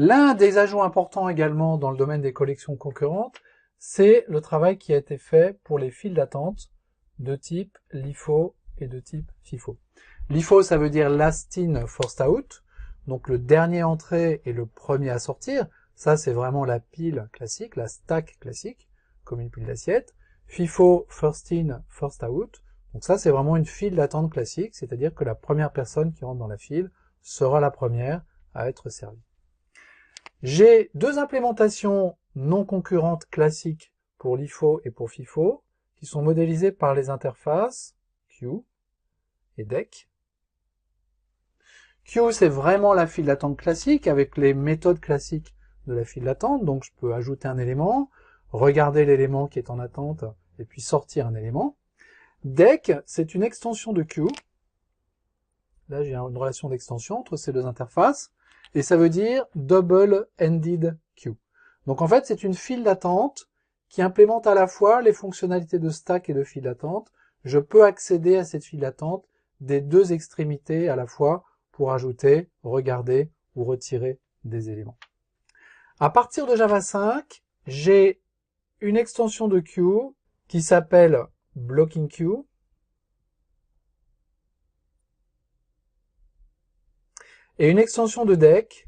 L'un des ajouts importants également dans le domaine des collections concurrentes, c'est le travail qui a été fait pour les files d'attente de type LIFO et de type FIFO. LIFO, ça veut dire last in, first out, donc le dernier entré et le premier à sortir. Ça, c'est vraiment la pile classique, la stack classique, comme une pile d'assiettes. FIFO, first in, first out. Donc ça, c'est vraiment une file d'attente classique, c'est-à-dire que la première personne qui rentre dans la file sera la première à être servie. J'ai deux implémentations non concurrentes classiques pour LIFO et pour FIFO, qui sont modélisées par les interfaces queue et deck. Queue, c'est vraiment la file d'attente classique avec les méthodes classiques de la file d'attente. Donc, je peux ajouter un élément, regarder l'élément qui est en attente et puis sortir un élément. Deck, c'est une extension de queue. Là, j'ai une relation d'extension entre ces deux interfaces. Et ça veut dire double-ended queue. Donc, en fait, c'est une file d'attente qui implémente à la fois les fonctionnalités de stack et de file d'attente. Je peux accéder à cette file d'attente des deux extrémités à la fois pour ajouter, regarder ou retirer des éléments. À partir de Java 5, j'ai une extension de queue qui s'appelle Blocking Queue. Et une extension de deck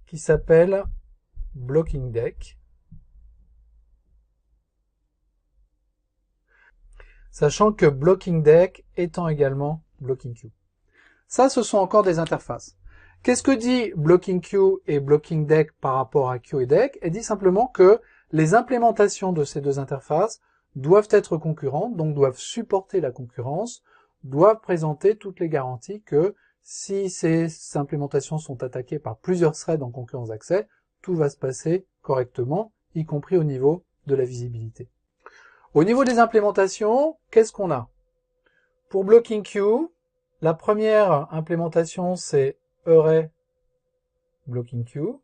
qui s'appelle Blocking Deck. Sachant que Blocking Deck étant également Blocking Queue. Ça, ce sont encore des interfaces. Qu'est-ce que dit Blocking Queue et Blocking Deck par rapport à Queue et Deck? Elle dit simplement que les implémentations de ces deux interfaces doivent être concurrentes, donc doivent supporter la concurrence, doivent présenter toutes les garanties que si ces implémentations sont attaquées par plusieurs threads en concurrence d'accès, tout va se passer correctement, y compris au niveau de la visibilité. Au niveau des implémentations, qu'est-ce qu'on a? Pour Blocking Queue, la première implémentation, c'est Array Blocking Queue,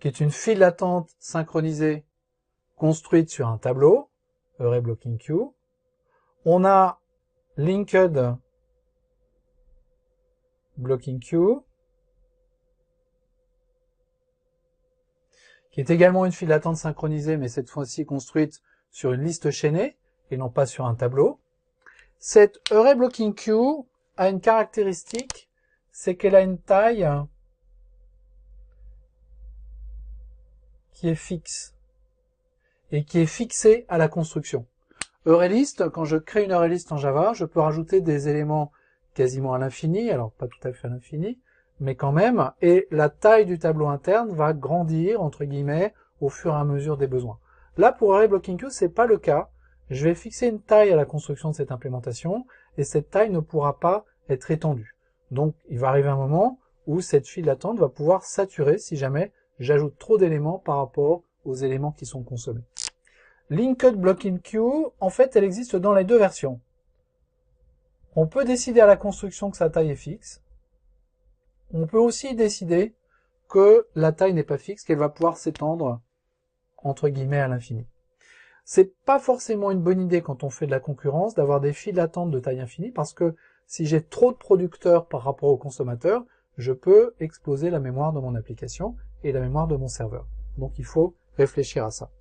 qui est une file d'attente synchronisée construite sur un tableau, Array Blocking Queue. On a Linked Blocking Queue, qui est également une file d'attente synchronisée, mais cette fois-ci construite sur une liste chaînée, et non pas sur un tableau. Cette Array Blocking Queue a une caractéristique, c'est qu'elle a une taille qui est fixe, et qui est fixée à la construction. ArrayList, quand je crée une ArrayList en Java, je peux rajouter des éléments quasiment à l'infini, alors pas tout à fait à l'infini, mais quand même, et la taille du tableau interne va grandir, entre guillemets, au fur et à mesure des besoins. Là, pour Array Blocking Queue, c'est pas le cas. Je vais fixer une taille à la construction de cette implémentation, et cette taille ne pourra pas être étendue. Donc, il va arriver un moment où cette file d'attente va pouvoir saturer si jamais j'ajoute trop d'éléments par rapport aux éléments qui sont consommés. Linked Blocking Queue, en fait, elle existe dans les deux versions. On peut décider à la construction que sa taille est fixe. On peut aussi décider que la taille n'est pas fixe, qu'elle va pouvoir s'étendre, entre guillemets, à l'infini. C'est pas forcément une bonne idée quand on fait de la concurrence d'avoir des files d'attente de taille infinie, parce que si j'ai trop de producteurs par rapport aux consommateurs, je peux exploser la mémoire de mon application et la mémoire de mon serveur. Donc il faut réfléchir à ça.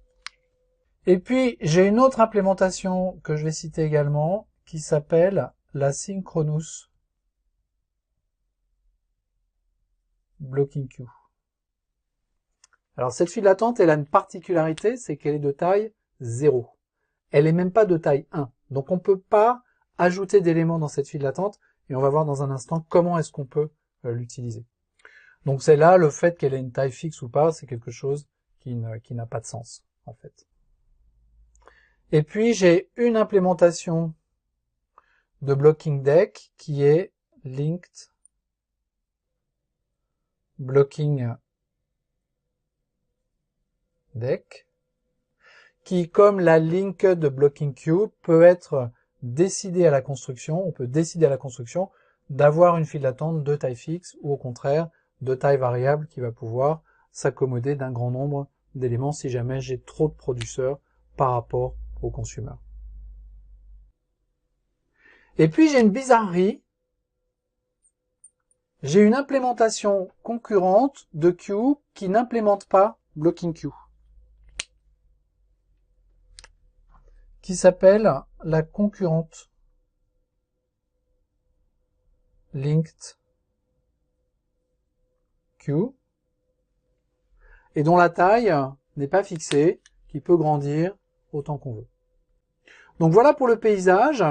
Et puis, j'ai une autre implémentation que je vais citer également, qui s'appelle la Synchronous Blocking Queue. Alors, cette file d'attente, elle a une particularité, c'est qu'elle est de taille 0. Elle est même pas de taille 1. Donc, on ne peut pas ajouter d'éléments dans cette file d'attente, et on va voir dans un instant comment est-ce qu'on peut l'utiliser. Donc, c'est là, le fait qu'elle ait une taille fixe ou pas, c'est quelque chose qui n'a pas de sens, en fait. Et puis, j'ai une implémentation de Blocking Deck qui est Linked Blocking Deck, qui, comme la Linked Blocking Queue, peut être décidé à la construction, on peut décider à la construction d'avoir une file d'attente de taille fixe ou au contraire de taille variable qui va pouvoir s'accommoder d'un grand nombre d'éléments si jamais j'ai trop de producteurs par rapport au consumer. Et puis j'ai une bizarrerie j'ai une implémentation concurrente de queue qui n'implémente pas blocking queue, qui s'appelle la concurrente linked queue, et dont la taille n'est pas fixée, qui peut grandir autant qu'on veut. Donc voilà pour le paysage,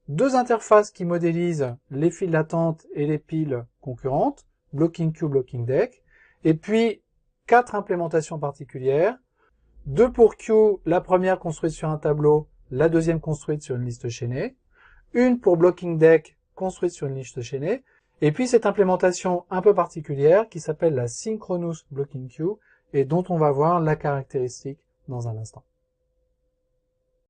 deux interfaces qui modélisent les files d'attente et les piles concurrentes, blocking queue, blocking deck, et puis 4 implémentations particulières, 2 pour queue, la première construite sur un tableau, la deuxième construite sur une liste chaînée, une pour blocking deck construite sur une liste chaînée, et puis cette implémentation un peu particulière qui s'appelle la synchronous blocking queue et dont on va voir la caractéristique dans un instant.